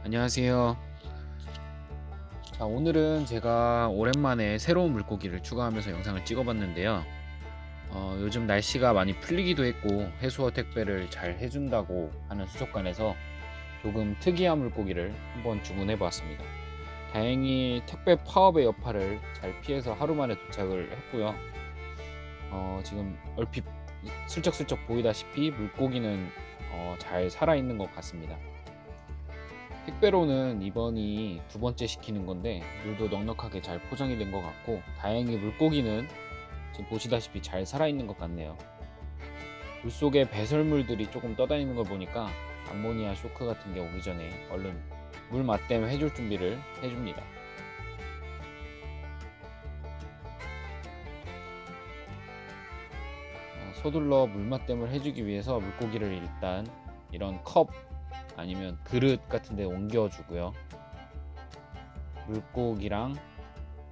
안녕하세요. 자, 오늘은 제가 오랜만에 새로운 물고기를 추가하면서 영상을 찍어봤는데요. 요즘 날씨가 많이 풀리기도 했고 해수어 택배를 잘 해준다고 하는 수족관에서 조금 특이한 물고기를 한번 주문해 보았습니다. 다행히 택배 파업의 여파를 잘 피해서 하루 만에 도착을 했고요. 지금 얼핏 슬쩍슬쩍 보이다시피 물고기는 잘 살아있는 것 같습니다. 택배로는 이번이 두 번째 시키는 건데 물도 넉넉하게 잘 포장이 된 것 같고, 다행히 물고기는 지금 보시다시피 잘 살아있는 것 같네요. 물속에 배설물들이 조금 떠다니는 걸 보니까 암모니아 쇼크 같은 게 오기 전에 얼른 물 맞댐 해줄 준비를 해줍니다. 서둘러 물 맞댐을 해주기 위해서 물고기를 일단 이런 컵 아니면 그릇 같은 데 옮겨주고요. 물고기랑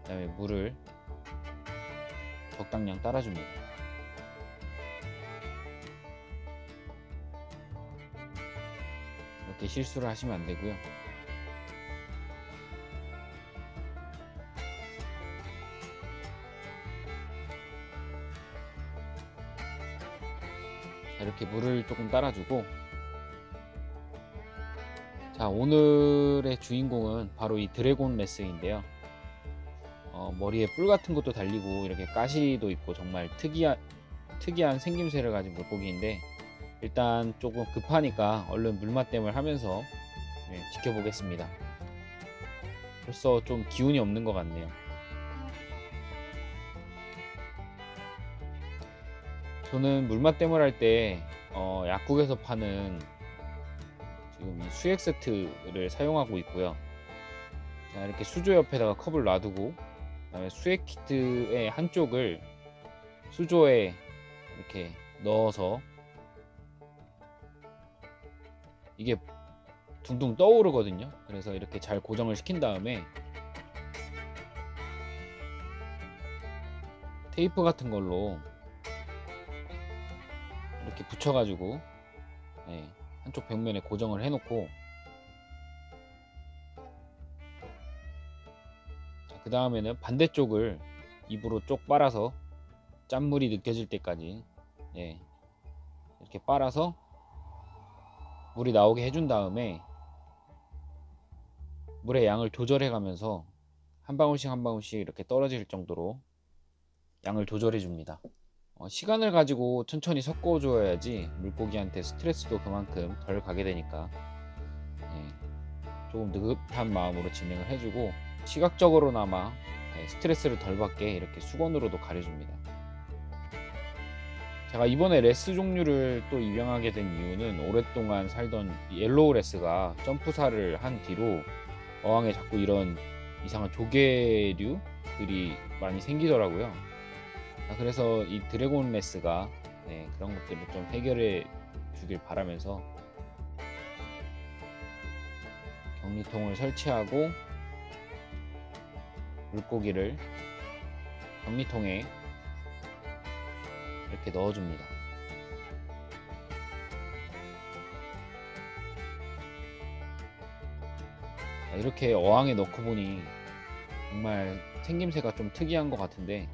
그다음에 물을 적당량 따라줍니다. 이렇게 실수를 하시면 안 되고요. 자, 이렇게 물을 조금 따라주고, 자, 오늘의 주인공은 바로 이 드래곤 레스인데요. 머리에 뿔 같은 것도 달리고 이렇게 가시도 있고 정말 특이한 생김새를 가진 물고기인데, 일단 조금 급하니까 얼른 물맛댐을 하면서 지켜보겠습니다. 벌써 좀 기운이 없는 것 같네요. 저는 물맛댐을 할 때 약국에서 파는 지금 이 수액 세트를 사용하고 있고요. 자, 이렇게 수조 옆에다가 컵을 놔두고, 그다음에 수액 키트의 한쪽을 수조에 이렇게 넣어서, 이게 둥둥 떠오르거든요. 그래서 이렇게 잘 고정을 시킨 다음에 테이프 같은 걸로 이렇게 붙여가지고 한쪽 벽면에 고정을 해놓고, 그 다음에는 반대쪽을 입으로 쪽 빨아서 짠물이 느껴질 때까지 이렇게 빨아서 물이 나오게 해준 다음에 물의 양을 조절해 가면서 한 방울씩 한 방울씩 이렇게 떨어질 정도로 양을 조절해 줍니다. 시간을 가지고 천천히 섞어 줘야지 물고기한테 스트레스도 그만큼 덜 가게 되니까 조금 느긋한 마음으로 진행을 해주고, 시각적으로나마 스트레스를 덜 받게 이렇게 수건으로도 가려줍니다. 제가 이번에 레스 종류를 또 입양하게 된 이유는, 오랫동안 살던 옐로우 레스가 점프사를 한 뒤로 어항에 자꾸 이런 이상한 조개류들이 많이 생기더라고요. 그래서 이 드래곤 레스가 그런 것들을 좀 해결해 주길 바라면서 격리통을 설치하고 물고기를 격리통에 이렇게 넣어줍니다. 이렇게 어항에 넣고 보니 정말 생김새가 좀 특이한 것 같은데,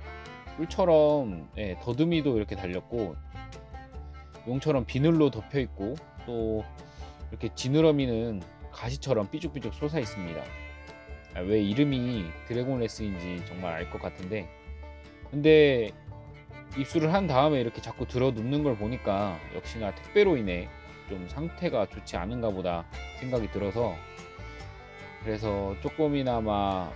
뿔처럼 더듬이도 이렇게 달렸고 용처럼 비늘로 덮여 있고, 또 이렇게 지느러미는 가시처럼 삐죽삐죽 솟아 있습니다. 왜 이름이 드래곤 레스인지 정말 알 것 같은데, 근데 입수를 한 다음에 이렇게 자꾸 들어 눕는 걸 보니까 역시나 택배로 인해 좀 상태가 좋지 않은가 보다 생각이 들어서, 그래서 조금이나마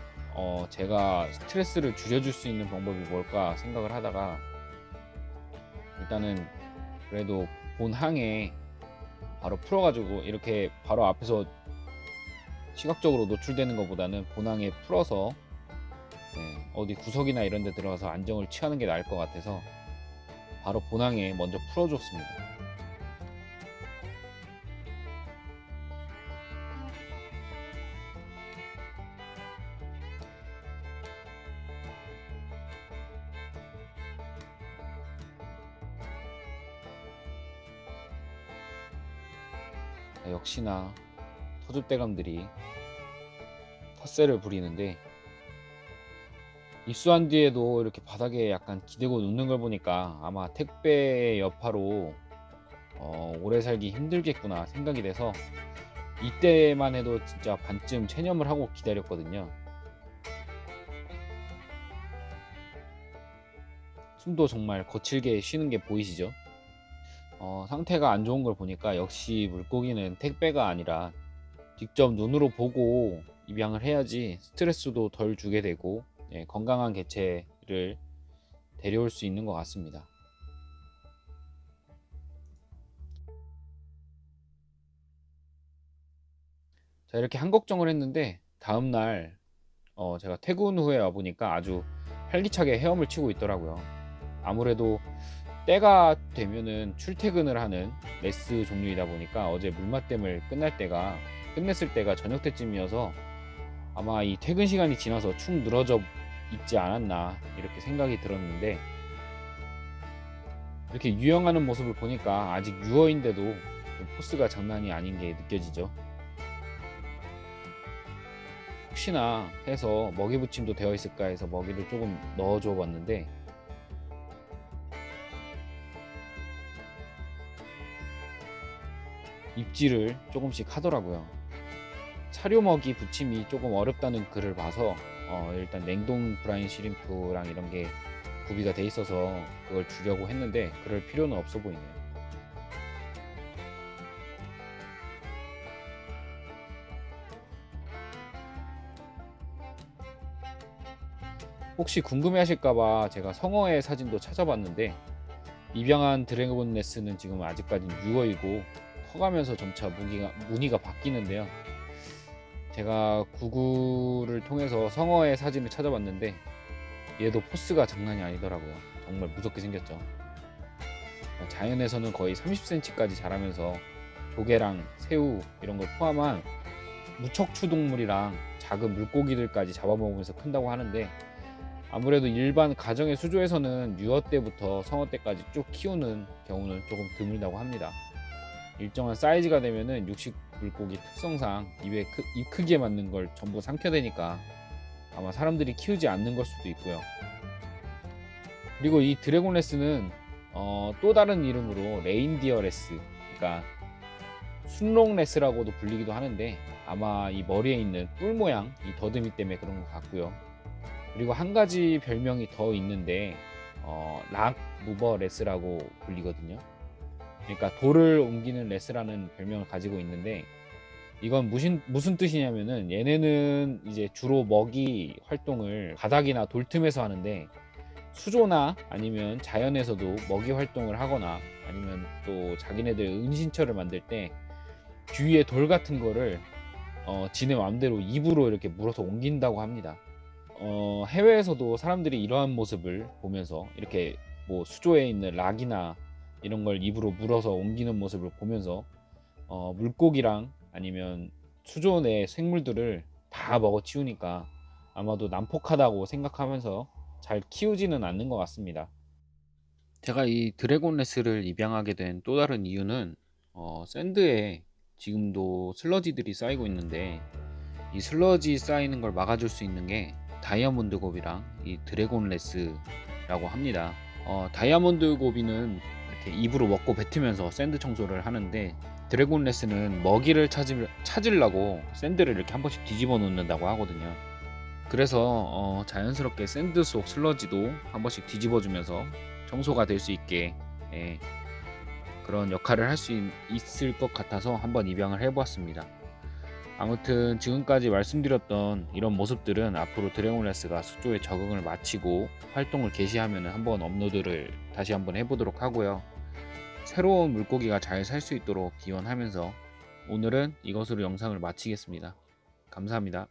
제가 스트레스를 줄여줄 수 있는 방법이 뭘까 생각을 하다가, 일단은 그래도 본항에 바로 풀어가지고 이렇게 바로 앞에서 시각적으로 노출되는 것보다는 본항에 풀어서 어디 구석이나 이런 데 들어가서 안정을 취하는 게 나을 것 같아서 바로 본항에 먼저 풀어줬습니다. 역시나 터줏대감들이 텃세를 부리는데, 입수한 뒤에도 이렇게 바닥에 약간 기대고 눕는 걸 보니까 아마 택배 여파로 오래 살기 힘들겠구나 생각이 돼서 이때만 해도 진짜 반쯤 체념을 하고 기다렸거든요. 숨도 정말 거칠게 쉬는 게 보이시죠? 상태가 안 좋은 걸 보니까 역시 물고기는 택배가 아니라 직접 눈으로 보고 입양을 해야지 스트레스도 덜 주게 되고, 건강한 개체를 데려올 수 있는 것 같습니다. 자, 이렇게 한 걱정을 했는데 다음날 제가 퇴근 후에 와보니까 아주 활기차게 헤엄을 치고 있더라고요. 아무래도 때가 되면은 출퇴근을 하는 레스 종류이다 보니까 어제 물맛댐을 끝냈을 때가 저녁 때쯤이어서 아마 이 퇴근 시간이 지나서 축 늘어져 있지 않았나 이렇게 생각이 들었는데, 이렇게 유영하는 모습을 보니까 아직 유어인데도 포스가 장난이 아닌 게 느껴지죠. 혹시나 해서 먹이 붙임도 되어 있을까 해서 먹이를 조금 넣어줘 봤는데, 입질을 조금씩 하더라고요. 사료 먹이 붙임이 조금 어렵다는 글을 봐서 일단 냉동 브라인 시림프랑 이런 게 구비가 돼 있어서 그걸 주려고 했는데 그럴 필요는 없어 보이네요. 혹시 궁금해 하실까봐 제가 성어의 사진도 찾아봤는데, 입양한 드래곤레스는 지금 아직까지는 6월이고 커가면서 점차 무늬가 바뀌는데요. 제가 구글을 통해서 성어의 사진을 찾아봤는데 얘도 포스가 장난이 아니더라고요. 정말 무섭게 생겼죠. 자연에서는 거의 30cm까지 자라면서 조개랑 새우 이런 걸 포함한 무척추 동물이랑 작은 물고기들까지 잡아먹으면서 큰다고 하는데, 아무래도 일반 가정의 수조에서는 유어 때부터 성어 때까지 쭉 키우는 경우는 조금 드물다고 합니다. 일정한 사이즈가 되면은 육식 물고기 특성상 입 크기에 맞는 걸 전부 삼켜대니까 아마 사람들이 키우지 않는 걸 수도 있고요. 그리고 이 드래곤레스는 또 다른 이름으로 레인디어 레스, 그러니까 순롱레스라고도 불리기도 하는데, 아마 이 머리에 있는 뿔 모양, 이 더듬이 때문에 그런 것 같고요. 그리고 한 가지 별명이 더 있는데 락 무버 레스라고 불리거든요. 그러니까 돌을 옮기는 레스라는 별명을 가지고 있는데, 이건 무슨 뜻이냐면은 얘네는 이제 주로 먹이 활동을 바닥이나 돌 틈에서 하는데, 수조나 아니면 자연에서도 먹이 활동을 하거나 아니면 또 자기네들 은신처를 만들 때 주위에 돌 같은 거를 지네 마음대로 입으로 이렇게 물어서 옮긴다고 합니다. 해외에서도 사람들이 이러한 모습을 보면서 이렇게 뭐 수조에 있는 락이나 이런 걸 입으로 물어서 옮기는 모습을 보면서 물고기랑 아니면 수조 내 생물들을 다 먹어치우니까 아마도 난폭하다고 생각하면서 잘 키우지는 않는 것 같습니다. 제가 이 드래곤레스를 입양하게 된 또 다른 이유는 샌드에 지금도 슬러지들이 쌓이고 있는데, 이 슬러지 쌓이는 걸 막아줄 수 있는 게 다이아몬드 곱이랑 이 드래곤레스라고 합니다. 다이아몬드 곱이는 이렇게 입으로 먹고 뱉으면서 샌드 청소를 하는데, 드래곤레스는 먹이를 찾으려고 샌드를 이렇게 한 번씩 뒤집어 놓는다고 하거든요. 그래서 자연스럽게 샌드 속 슬러지도 한 번씩 뒤집어 주면서 청소가 될 수 있게, 그런 역할을 할 수 있을 것 같아서 한번 입양을 해보았습니다. 아무튼 지금까지 말씀드렸던 이런 모습들은 앞으로 드래곤레스가 수조에 적응을 마치고 활동을 개시하면 한번 업로드를 다시 한번 해보도록 하고요. 새로운 물고기가 잘 살 수 있도록 기원하면서 오늘은 이것으로 영상을 마치겠습니다. 감사합니다.